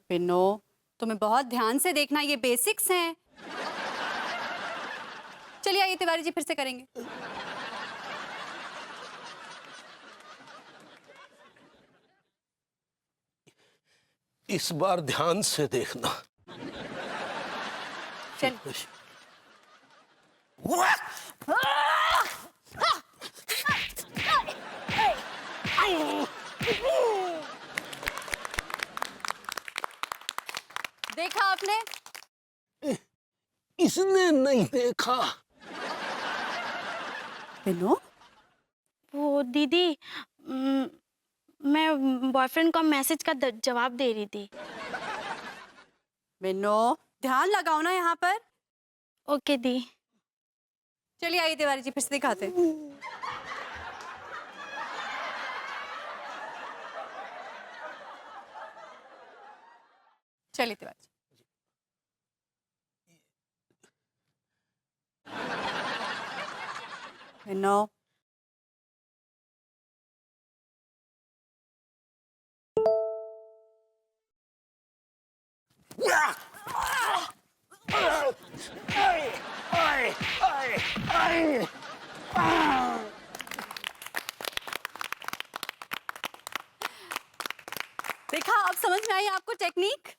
पिन्नो, तुम्हें बहुत ध्यान से देखना, ये बेसिक्स हैं। चलिए आइए तिवारी जी, फिर से करेंगे। इस बार ध्यान से देखना। चलिए। देखा आपने? इसने नहीं देखा। पिन्नो, वो दीदी, मैं बॉयफ्रेंड का मैसेज का जवाब दे रही थी। पिन्नो, ध्यान लगाओ ना यहाँ पर। ओके दी। चलिए आइए तिवारी जी, फिर से दिखाते। चलिए तिवारी जी। पिन्नो, देखा, अब समझ में आई आपको टेक्निक?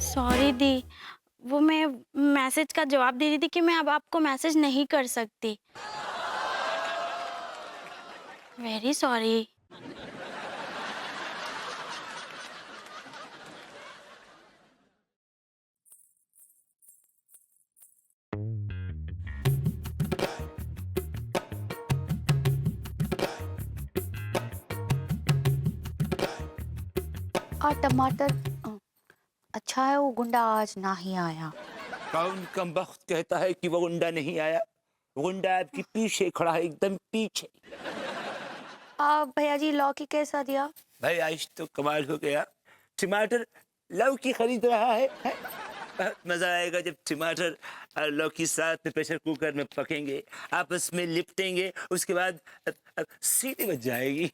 सॉरी दी, वो मैं मैसेज का जवाब दे रही थी कि मैं अब आपको मैसेज नहीं कर सकती। Very sorry. टमाटर अच्छा है वो गुंडा आज ना ही आया। कौन कमबख्त कहता है कि वो गुंडा नहीं आया? गुंडा आपके पीछे खड़ा है, एकदम पीछे। भैया जी लौकी कैसा दिया? भाई आज तो कमाल हो गया। टमाटर लौकी खरीद रहा है? बहुत मजा आएगा जब टमाटर और लौकी साथ में प्रेशर कुकर में पकेंगे, आपस में लिपटेंगे, उसके बाद सीटी बज जाएगी।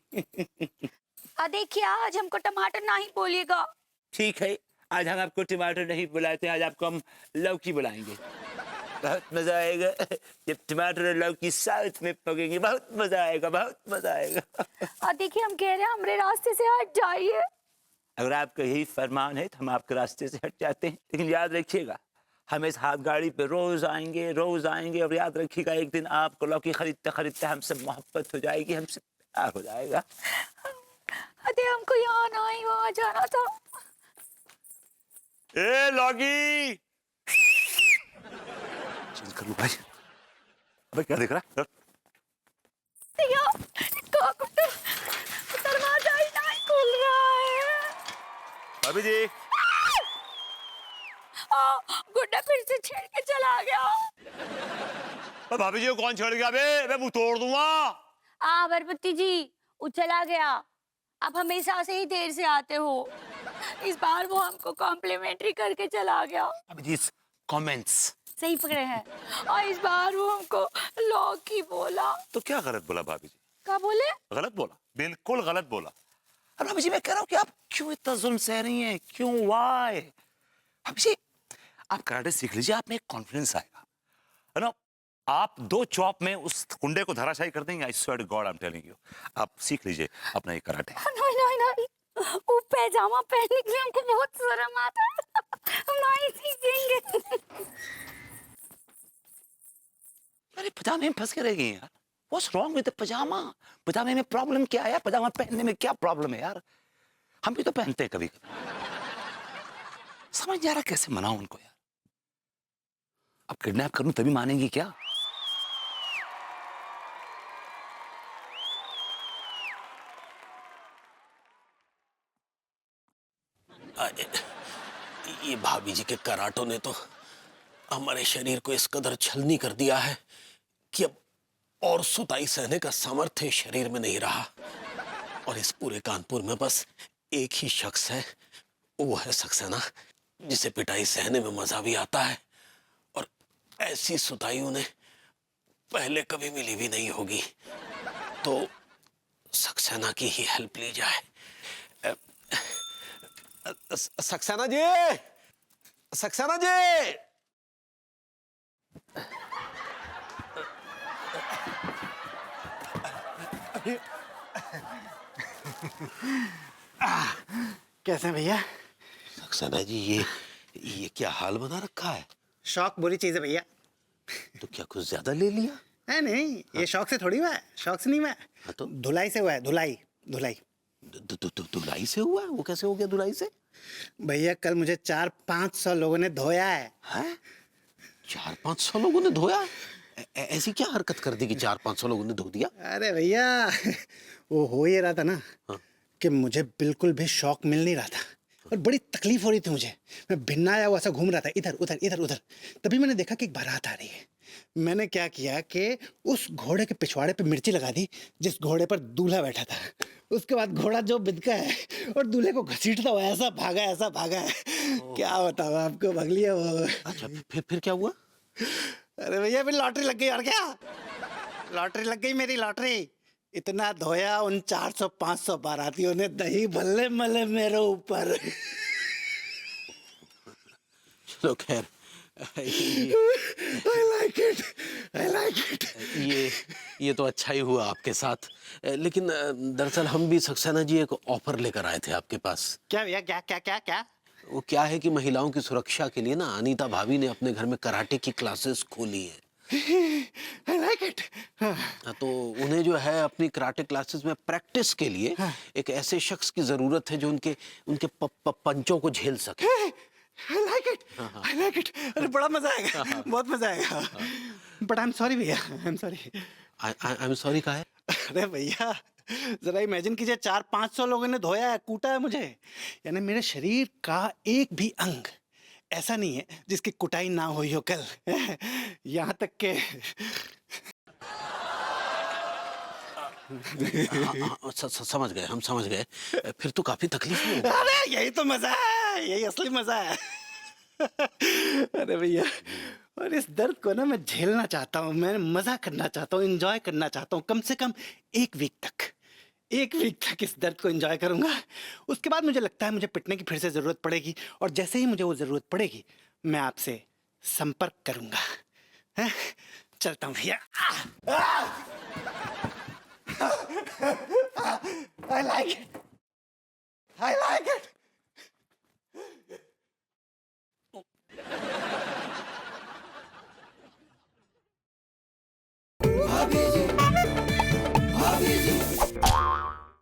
देखिए आज हमको टमाटर ना ही बोलिएगा। ठीक है, आज हम आपको टमाटर नहीं बुलाते, आज आपको हम लौकी बुलाएंगे। बहुत मजा आएगा जब टमाटर और लौकी साथ में पकेंगे, बहुत मजा आएगा, बहुत मजा आएगा। देखिए हम कह रहे हैं हमारे रास्ते से हट जाइए। अगर आपका यही फरमान है तो हम आपके रास्ते से हट जाते हैं, लेकिन याद रखिएगा हम इस हाथ गाड़ी पे रोज आएंगे, और याद रखिएगा एक दिन आपको लौकी खरीदते खरीदते हमसे मोहब्बत हो जाएगी, हमसे प्यार हो जाएगा। अरे हमको यहाँ ना ही वहाँ जाना था। ए लौकी, चेंज कर लो भाई। अबे क्या देख रहा है? दरवाजा ही नहीं खुल रहा है। भाभी जी, गुड्डा फिर से छेड़ के चला गया। भाभी जी को कौन छेड़ गया? बे मैं मुंह तोड़ दूंगा। बरबत्ती जी वो चला गया। आप हमेशा से ही देर से आते हो, इस बार वो हमको कॉम्प्लीमेंट्री करके चला गया। भाभी जी कमेंट्स सही पकड़े हैं। और इस बार वो हमको लौकी बोला। तो क्या गलत बोला भाभी जी? क्या बोले? गलत बोला, बिल्कुल गलत बोला। अरे भाभी जी मैं कह रहा हूँ कि आप क्यों इतना जुल्म सह रही हैं? क्यों? वाई? भाभी जी आप कराटे सीख लीजिए, आप में एक कॉन्फिडेंस आएगा, है ना? आप 2 चॉप में उस गुंडे को धराशायी कर देंगे। I swear to God, I am telling you. आप सीख लीजिए अपना ये कराटे। नहीं नहीं नहीं, वो पैजामा पहनने के लिए हमको बहुत शर्म आता है। हम नहीं सीखेंगे। अरे पजामे में फंस के रह गई यार। What's wrong with the पजामा? पजामे में प्रॉब्लम क्या है यार? पजामा पहनने में क्या प्रॉब्लम है यार? हम भी तो पहनते हैं कभी कभी। समझ नहीं आ रहा कैसे मनाऊं उनको यार। अब किडनैप करूं तभी मानेंगी क्या? ये भाभी जी के कराटों ने तो हमारे शरीर को इस कदर छलनी कर दिया है कि अब और सुताई सहने का सामर्थ्य शरीर में नहीं रहा। और इस पूरे कानपुर में बस एक ही शख्स है, वो है सक्सेना। जिसे पिटाई सहने में मजा भी आता है, और ऐसी सुताई उन्हें पहले कभी मिली भी नहीं होगी। तो सक्सेना की ही हेल्प ली जाए। सक्सेना जी, सक्सेना जी। कैसे हैं भैया? सक्सेना जी, ये क्या हाल बना रखा है? शौक बुरी चीज है भैया। तो क्या कुछ ज्यादा ले लिया? है नहीं, ये शौक से थोड़ी हुआ है, शौक से नहीं हुआ है। हाँ तो? धुलाई से हुआ है, धुलाई धुलाई। धुलाई से हुआ है? वो कैसे हो गया धुलाई से? भैया कल मुझे 400-500 लोगों ने धोया है। हैं? 400-500 लोगों ने धोया? ऐसी क्या हरकत कर दी कि 400-500 लोगों ने धो दिया? अरे भैया वो हो ये रहा था ना, हाँ। कि मुझे बिल्कुल भी शौक मिल नहीं रहा था और बड़ी तकलीफ हो रही थी मुझे। मैं भिन्ना आया हुआ सा घूम रहा था, इधर उधर इधर उधर। तभी मैंने देखा कि एक बारात आ रही है। मैंने क्या किया कि उस घोड़े के पिछवाड़े पे मिर्ची लगा दी जिस घोड़े पर दूल्हा बैठा था। उसके बाद घोड़ा जो बिदका है और दूल्हे को घसीटता हुआ ऐसा भागा है। क्या बताऊं आपको, भाग लिया वो। अच्छा, फिर क्या हुआ? अरे भैया फिर लॉटरी लग गई, और क्या, लॉटरी लग गई मेरी, लॉटरी। इतना धोया उन 400-500 बारातियों ने, दही भल्ले मले मेरे ऊपर। चलो खैर, I like it, I like it. ये तो अच्छा ही हुआ आपके साथ। लेकिन दरअसल हम भी सक्सेना जी एक ऑफर लेकर आए थे आपके पास। क्या भैया, क्या क्या क्या क्या? वो क्या है कि महिलाओं की सुरक्षा के लिए ना अनीता भाभी ने अपने घर में कराटे की क्लासेस खोली है। I like it. हाँ, तो उन्हें जो है अपनी कराटे क्लासेस में प्रैक्टिस के लिए एक ऐसे शख्स की जरूरत है जो उनके उनके पंचों को झेल सके। I like it, I like it. अरे बड़ा मजा आएगा, बहुत मजा आएगा। But I'm sorry भैया, I'm sorry. I am sorry का है? अरे भैया जरा इमेजिन कीजिए, 400-500 लोगों ने धोया है, कूटा है मुझे। यानी मेरे शरीर का एक भी अंग ऐसा नहीं है जिसकी कुटाई ना हुई हो कल। यहाँ तक के समझ गए, हम समझ गए। फिर तो काफी तकलीफ में होगा। अरे यही तो मजा है, यही असली मजा है। अरे भैया, और इस दर्द को ना मैं झेलना चाहता हूँ, मैं मजा करना चाहता हूँ, एंजॉय करना चाहता हूँ। कम से कम एक वीक तक इस दर्द को एंजॉय करूंगा। उसके बाद मुझे लगता है मुझे पिटने की फिर से जरूरत पड़ेगी, और जैसे ही मुझे वो जरूरत पड़ेगी मैं आपसे संपर्क करूंगा। हैं? चलता हूँ भैया। I like it. I like it. भाभी